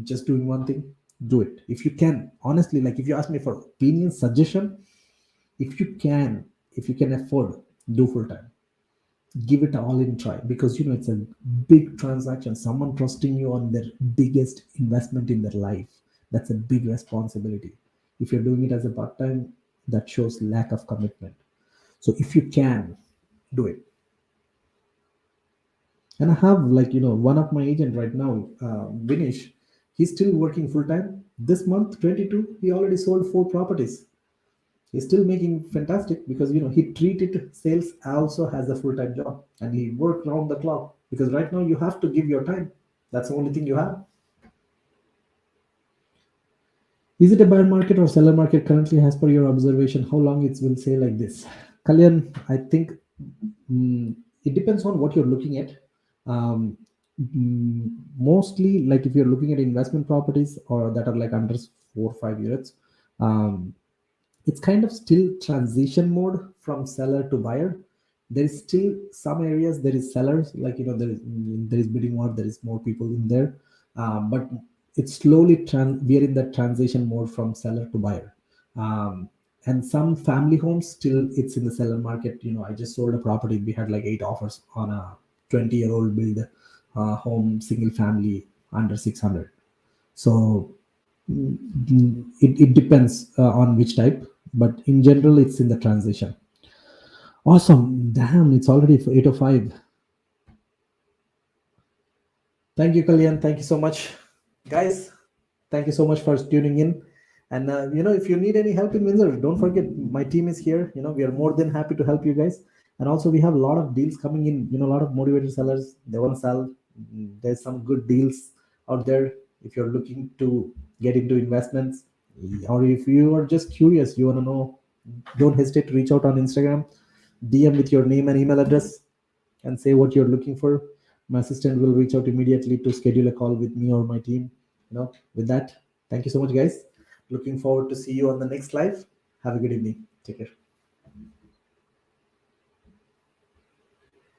[SPEAKER 1] just doing one thing, do it. If you can, honestly, like if you ask me for opinion, suggestion, if you can, if you can afford, do full time. Give it all in try, because it's a big transaction. Someone trusting you on their biggest investment in their life. That's a big responsibility. If you're doing it as a part time, that shows lack of commitment. So if you can, do it. And I have, like, one of my agent right now, Vinish. He's still working full time. This month 22, he already sold 4 properties. He's still making fantastic, because he treated sales also as a full-time job, and he worked round the clock, because right now you have to give your time. That's the only thing you have. Is it a buyer market or seller market currently, as per your observation? How long it will stay like this? Kalyan, I think, mm, it depends on what you're looking at. Mostly, like if you're looking at investment properties or that are like under 4 or 5 units, um, it's kind of still transition mode from seller to buyer. There is still some areas there is sellers, like there is bidding war, there is more people in there, but it's slowly we are in that transition mode from seller to buyer. And some family homes still it's in the seller market. I just sold a property, we had like 8 offers on a 20-year-old build home, single family, under 600. So it depends on which type, but in general it's in the transition. Awesome. Damn, it's already 8:05. Thank you, Kalyan. Thank you so much, guys. Thank you so much for tuning in. And if you need any help in Windsor, don't forget my team is here. We are more than happy to help you guys. And also we have a lot of deals coming in. A lot of motivated sellers, they want to sell. There's some good deals out there. If you're looking to get into investments, or if you are just curious, you want to know, don't hesitate to reach out on Instagram, DM with your name and email address, and say what you're looking for. My assistant will reach out immediately to schedule a call with me or my team. With that, thank you so much, guys. Looking forward to see you on the next live. Have a good evening. Take care.